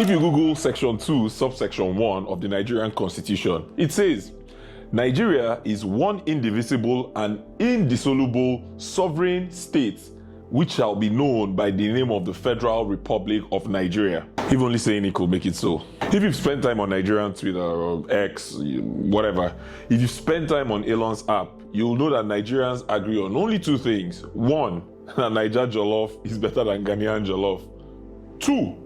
If you Google Section 2, subsection 1 of the Nigerian Constitution, it says, Nigeria is one indivisible and indissoluble sovereign state which shall be known by the name of the Federal Republic of Nigeria. If only saying it could make it so. If you've spent time on Nigerian Twitter or X, whatever, if you've spent time on Elon's app, you'll know that Nigerians agree on only two things. One, that Niger Jollof is better than Ghanaian Jollof. Two,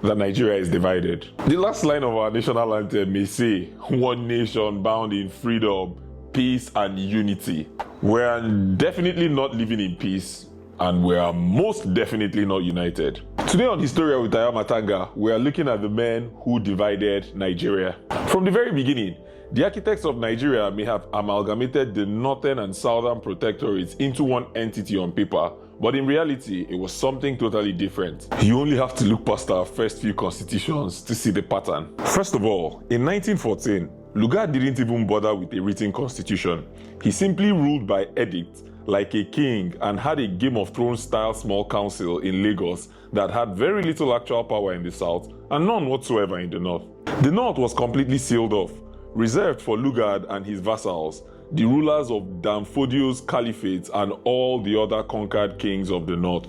that Nigeria is divided. The last line of our national anthem may say, one nation bound in freedom, peace and unity. We're definitely not living in peace, and we are most definitely not united. Today on Historia with Aya Matanga, we are looking at the men who divided Nigeria. From the very beginning, the architects of Nigeria may have amalgamated the northern and southern protectorates into one entity on paper, but in reality, it was something totally different. You only have to look past our first few constitutions to see the pattern. First of all, in 1914, Lugard didn't even bother with a written constitution. He simply ruled by edict like a king and had a Game of Thrones style small council in Lagos that had very little actual power in the south and none whatsoever in the north. The north was completely sealed off, reserved for Lugard and his vassals, the rulers of Danfodio's caliphate and all the other conquered kings of the north.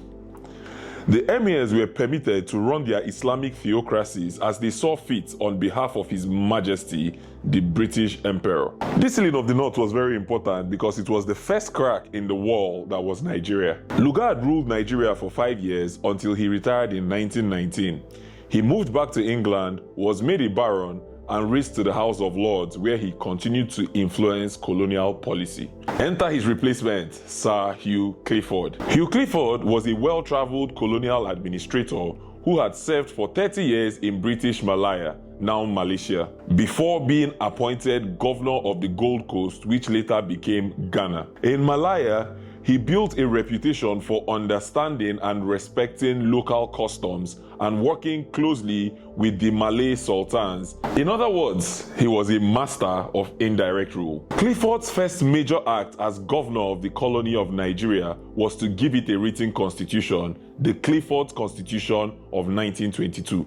The emirs were permitted to run their Islamic theocracies as they saw fit on behalf of His Majesty, the British Emperor. This sealing of the north was very important because it was the first crack in the wall that was Nigeria. Lugard ruled Nigeria for 5 years until he retired in 1919. He moved back to England, was made a baron, and raised to the House of Lords, where he continued to influence colonial policy. Enter his replacement, Sir Hugh Clifford. Hugh Clifford was a well-traveled colonial administrator who had served for 30 years in British Malaya, now Malaysia, before being appointed governor of the Gold Coast, which later became Ghana. In Malaya, he built a reputation for understanding and respecting local customs and working closely with the Malay sultans. In other words, he was a master of indirect rule. Clifford's first major act as governor of the colony of Nigeria was to give it a written constitution, the Clifford Constitution of 1922.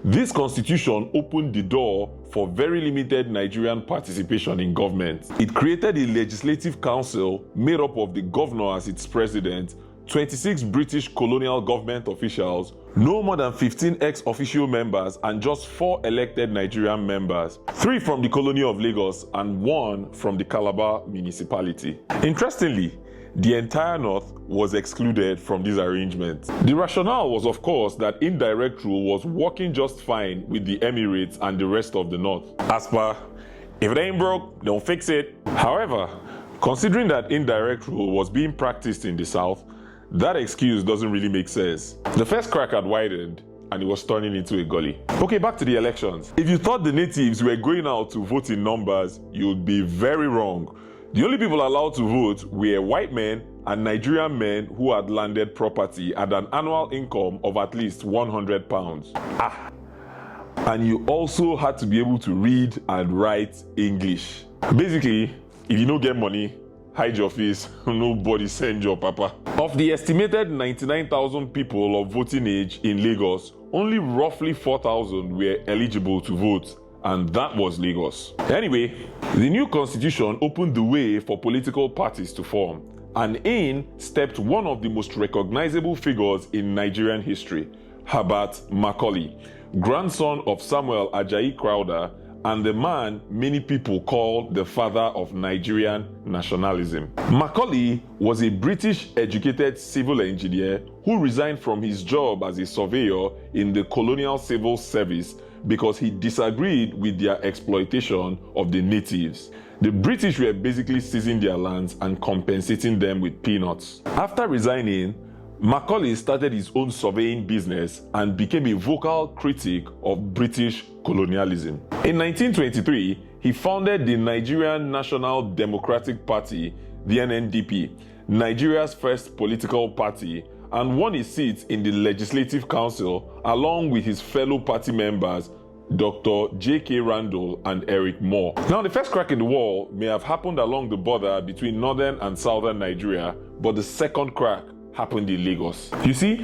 This constitution opened the door for very limited Nigerian participation in government. It created a legislative council made up of the governor as its president, 26 British colonial government officials, no more than 15 ex-officio members, and just 4 elected Nigerian members, 3 from the colony of Lagos and 1 from the Calabar municipality. Interestingly, the entire north was excluded from this arrangement. The rationale was, of course, that indirect rule was working just fine with the Emirates and the rest of the north. As per, if it ain't broke, don't fix it. However, considering that indirect rule was being practiced in the south, that excuse doesn't really make sense. The first crack had widened and it was turning into a gully. Okay, back to the elections. If you thought the natives were going out to vote in numbers, you'd be very wrong. The only people allowed to vote were white men and Nigerian men who had landed property at an annual income of at least £100. And you also had to be able to read and write English. Basically, if you don't get money, hide your face, nobody send your papa. Of the estimated 99,000 people of voting age in Lagos, only roughly 4,000 were eligible to vote. And that was Lagos. Anyway, the new constitution opened the way for political parties to form, and in stepped one of the most recognizable figures in Nigerian history, Herbert Macaulay, grandson of Samuel Ajayi Crowther and the man many people call the father of Nigerian nationalism. Macaulay was a British-educated civil engineer who resigned from his job as a surveyor in the colonial civil service because he disagreed with their exploitation of the natives. The British were basically seizing their lands and compensating them with peanuts. After resigning, Macaulay started his own surveying business and became a vocal critic of British colonialism. In 1923, he founded the Nigerian National Democratic Party, the NNDP, Nigeria's first political party, and won a seat in the Legislative Council along with his fellow party members, Dr. J.K. Randall and Eric Moore. Now, the first crack in the wall may have happened along the border between northern and southern Nigeria, but the second crack happened in Lagos. You see,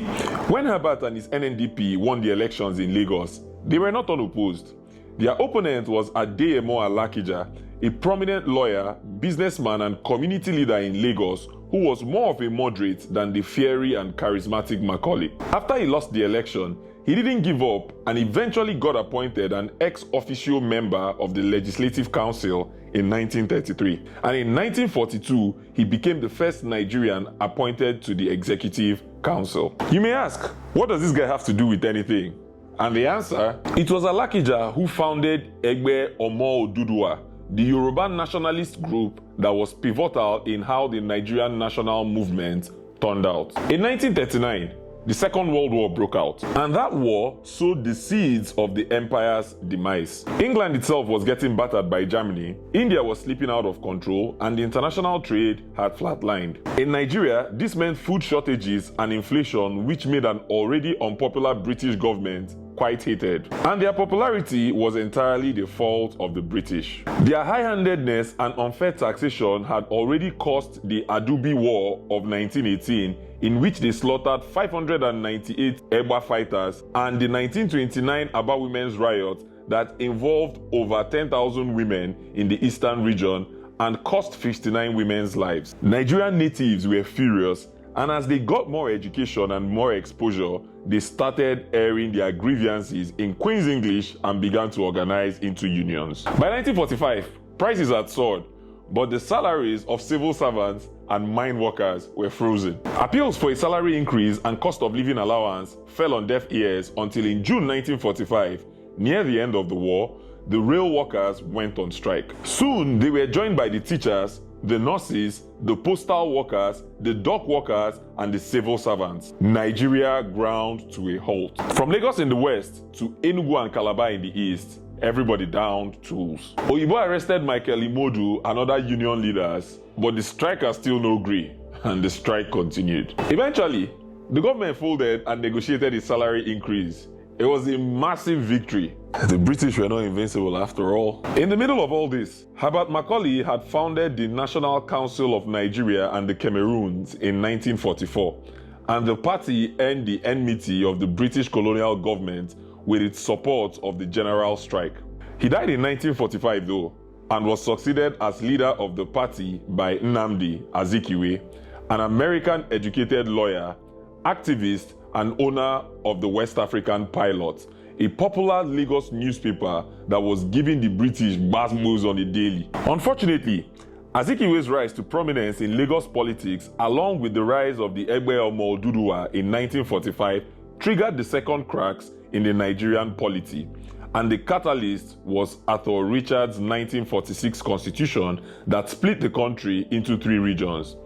when Herbert and his NNDP won the elections in Lagos, they were not unopposed. Their opponent was Adeyemo Alakija, a prominent lawyer, businessman, and community leader in Lagos who was more of a moderate than the fiery and charismatic Macaulay. After he lost the election, he didn't give up and eventually got appointed an ex-officio member of the Legislative Council in 1933. And in 1942, he became the first Nigerian appointed to the Executive Council. You may ask, what does this guy have to do with anything? And the answer, it was Alakija who founded Egbe Omo Oduduwa, the Yoruba nationalist group that was pivotal in how the Nigerian national movement turned out. In 1939, the Second World War broke out, and that war sowed the seeds of the empire's demise. England itself was getting battered by Germany, India was slipping out of control, and the international trade had flatlined. In Nigeria, this meant food shortages and inflation, which made an already unpopular British government quite hated. And their popularity was entirely the fault of the British. Their high-handedness and unfair taxation had already caused the Adubi War of 1918, in which they slaughtered 598 Egba fighters, and the 1929 Aba Women's Riot that involved over 10,000 women in the eastern region and cost 59 women's lives. Nigerian natives were furious, and as they got more education and more exposure, they started airing their grievances in Queen's English and began to organize into unions. By 1945, prices had soared, but the salaries of civil servants and mine workers were frozen. Appeals for a salary increase and cost of living allowance fell on deaf ears until in June 1945, near the end of the war, the rail workers went on strike. Soon, they were joined by the teachers, the nurses, the postal workers, the dock workers, and the civil servants. Nigeria ground to a halt. From Lagos in the west to Enugu and Calabar in the east, everybody downed tools. Oyibo arrested Michael Imodu and other union leaders, but the strikers still no gree, and the strike continued. Eventually, the government folded and negotiated a salary increase. It was a massive victory. The British were not invincible after all. In the middle of all this, Herbert Macaulay had founded the National Council of Nigeria and the Cameroons in 1944, and the party earned the enmity of the British colonial government with its support of the general strike. He died in 1945 though, and was succeeded as leader of the party by Nnamdi Azikiwe, an American-educated lawyer, activist, and owner of the West African Pilot, a popular Lagos newspaper that was giving the British bad news on the daily. Unfortunately, Azikiwe's rise to prominence in Lagos politics, along with the rise of the Egbe Omo Oduduwa in 1945, triggered the second cracks in the Nigerian polity, and the catalyst was Arthur Richards' 1946 constitution that split the country into 3 regions,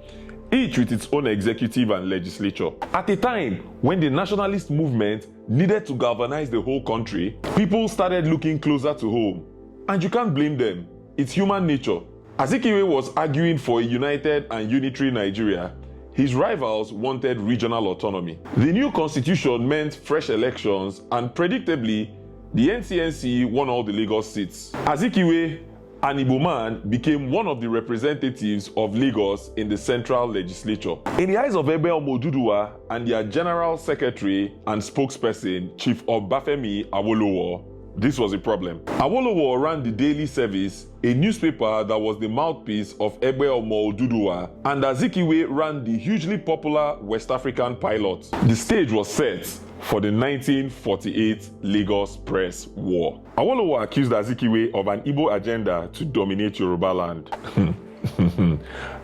each with its own executive and legislature. At a time when the nationalist movement needed to galvanize the whole country, people started looking closer to home. And you can't blame them. It's human nature. Azikiwe was arguing for a united and unitary Nigeria. His rivals wanted regional autonomy. The new constitution meant fresh elections, and predictably, the NCNC won all the Lagos seats. Azikiwe, an Igbo man, became one of the representatives of Lagos in the central legislature. In the eyes of Egbe Omo Oduduwa and their general secretary and spokesperson, Chief Obafemi Awolowo, this was a problem. Awolowo ran the Daily Service, a newspaper that was the mouthpiece of Egbe Omo Oduduwa, and Azikiwe ran the hugely popular West African Pilot. The stage was set for the 1948 Lagos Press War. Awolowo accused Azikiwe of an Igbo agenda to dominate Yoruba land.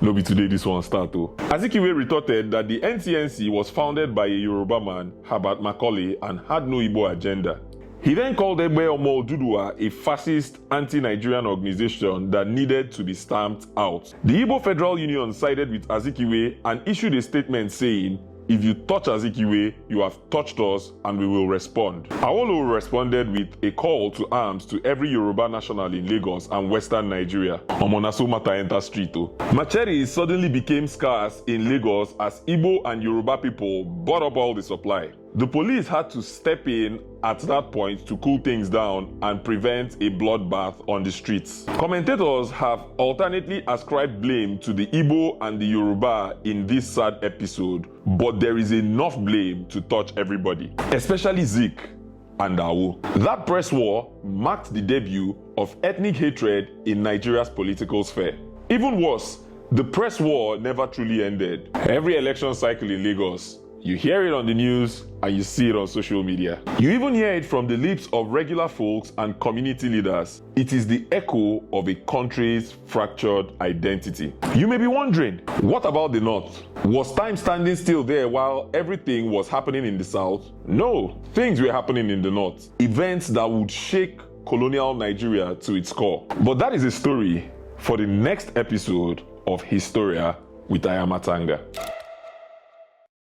No be today this one start though. Azikiwe retorted that the NCNC was founded by a Yoruba man, Herbert Macaulay, and had no Igbo agenda. He then called Egbe Omo Oduduwa a fascist anti-Nigerian organization that needed to be stamped out. The Igbo Federal Union sided with Azikiwe and issued a statement saying, "If you touch Azikiwe, you have touched us and we will respond." Awolowo responded with a call to arms to every Yoruba national in Lagos and western Nigeria. Omonaso Mata enter street though. Machetes suddenly became scarce in Lagos as Igbo and Yoruba people bought up all the supply. the police had to step in at that point to cool things down and prevent a bloodbath on the streets. Commentators have alternately ascribed blame to the Igbo and the Yoruba in this sad episode, but there is enough blame to touch everybody, especially Zeke and Awo. That press war marked the debut of ethnic hatred in Nigeria's political sphere. Even worse, the press war never truly ended. Every election cycle in Lagos, you hear it on the news and you see it on social media. You even hear it from the lips of regular folks and community leaders. It is the echo of a country's fractured identity. You may be wondering, what about the North? Was time standing still there while everything was happening in the South? No, things were happening in the North. Events that would shake colonial Nigeria to its core. But that is a story for the next episode of Historia with Ayamatanga.